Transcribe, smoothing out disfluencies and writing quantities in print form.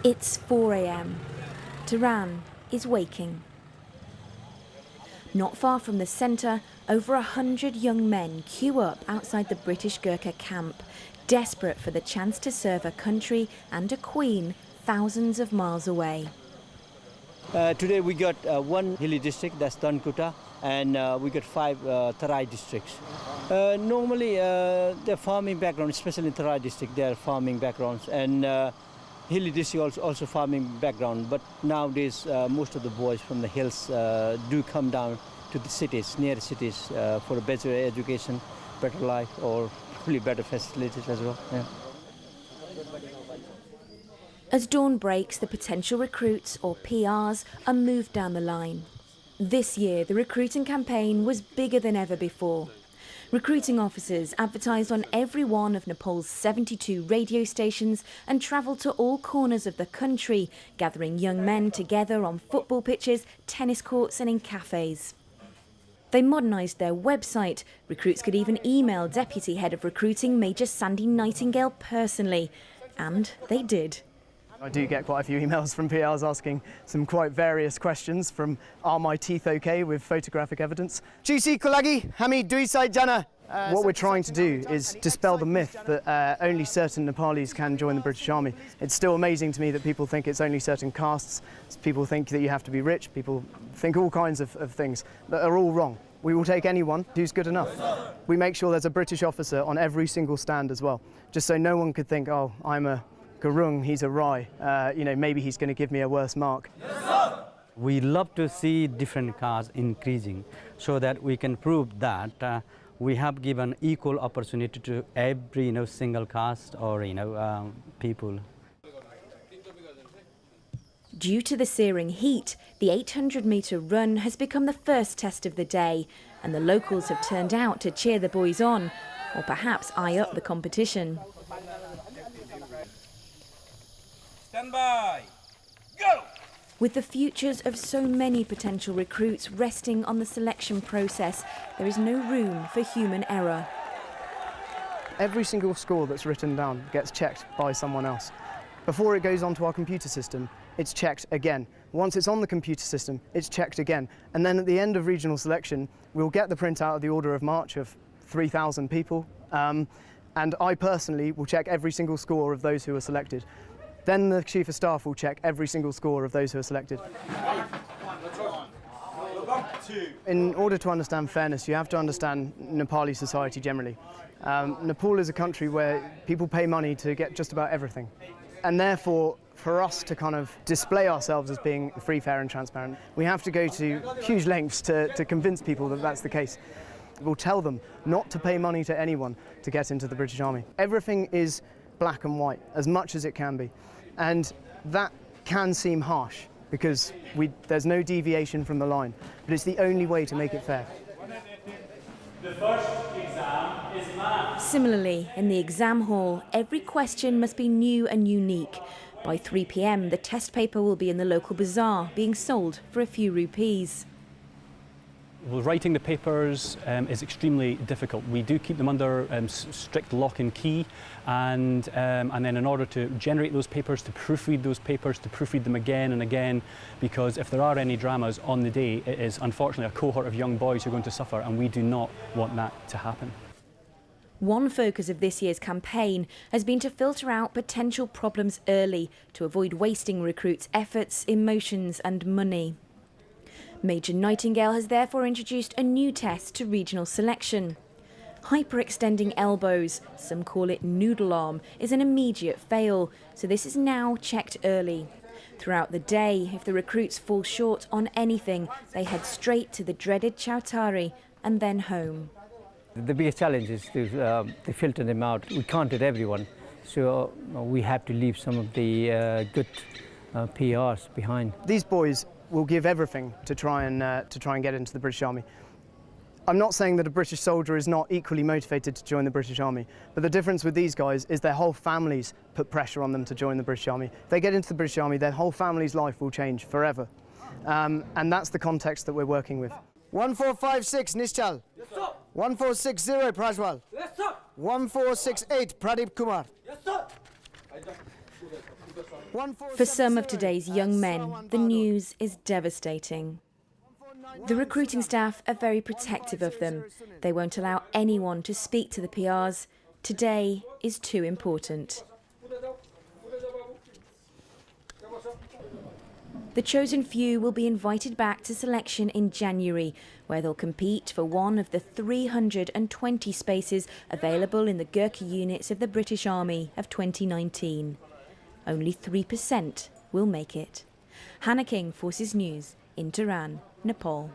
It's 4 a.m. Dharan is waking. Not far from the centre, over 100 young men queue up outside the British Gurkha camp, desperate for the chance to serve a country and a queen thousands of miles away. Today we got one hilly district, that's Dharan, and we got 5 Tarai districts. Normally they're farming background, especially in Tarai district, they're farming backgrounds, and hilly district also farming background. But nowadays most of the boys from the hills do come down to the cities, near the cities, for a better education, better life, or probably better facilities as well. Yeah. As dawn breaks, the potential recruits, or PRs, are moved down the line. This year, the recruiting campaign was bigger than ever before. Recruiting officers advertised on every one of Nepal's 72 radio stations and travelled to all corners of the country, gathering young men together on football pitches, tennis courts and in cafes. They modernised their website. Recruits could even email Deputy Head of Recruiting Major Sandy Nightingale personally. And they did. I do get quite a few emails from PRs asking some quite various questions, from are my teeth okay, with photographic evidence. What we're trying to do is dispel the myth that only certain Nepalis can join the British Army. It's still amazing to me that people think it's only certain castes, people think that you have to be rich, people think all kinds of things that are all wrong. We will take anyone who's good enough. We make sure there's a British officer on every single stand as well, just so no one could think, oh, I'm a Gurung, he's a Rai, maybe he's going to give me a worse mark. We love to see different castes increasing so that we can prove that we have given equal opportunity to every single caste or people. Due to the searing heat, the 800-metre run has become the first test of the day, and the locals have turned out to cheer the boys on, or perhaps eye up the competition. Stand by. Go! With the futures of so many potential recruits resting on the selection process, there is no room for human error. Every single score that's written down gets checked by someone else. Before it goes onto our computer system, it's checked again. Once it's on the computer system, it's checked again. And then at the end of regional selection, we'll get the printout of the order of march of 3,000 people. And I personally will check every single score of those who are selected. Then the Chief of Staff will check every single score of those who are selected. In order to understand fairness, you have to understand Nepali society generally. Nepal is a country where people pay money to get just about everything. And therefore, for us to kind of display ourselves as being free, fair and transparent, we have to go to huge lengths to convince people that that's the case. We'll tell them not to pay money to anyone to get into the British Army. Everything is black and white, as much as it can be. And that can seem harsh, because there's no deviation from the line, but it's the only way to make it fair. The first exam is math. Similarly, in the exam hall, every question must be new and unique. By 3 p.m, the test paper will be in the local bazaar, being sold for a few rupees. Well, writing the papers is extremely difficult. We do keep them under strict lock and key, and then in order to generate those papers, to proofread those papers, to proofread them again and again, because if there are any dramas on the day, it is unfortunately a cohort of young boys who are going to suffer, and we do not want that to happen. One focus of this year's campaign has been to filter out potential problems early to avoid wasting recruits' efforts, emotions and money. Major Nightingale has therefore introduced a new test to regional selection. Hyperextending elbows, some call it noodle arm, is an immediate fail, so this is now checked early. Throughout the day, if the recruits fall short on anything, they head straight to the dreaded Chautari and then home. The biggest challenge is to filter them out. We can't get everyone, so we have to leave some of the good PRs behind. These boys will give everything to try and get into the British Army. I'm not saying that a British soldier is not equally motivated to join the British Army, but the difference with these guys is their whole families put pressure on them to join the British Army. If they get into the British Army, their whole family's life will change forever. And that's the context that we're working with. 1456 Nishchal. Yes, sir. 1460 Prajwal. Yes, sir. 1468 Pradeep Kumar. Yes, sir. For some of today's young men, the news is devastating. The recruiting staff are very protective of them. They won't allow anyone to speak to the PRs. Today is too important. The chosen few will be invited back to selection in January, where they'll compete for one of the 320 spaces available in the Gurkha units of the British Army of 2019. Only 3% will make it. Hannah King, Forces News, in Dharan, Nepal.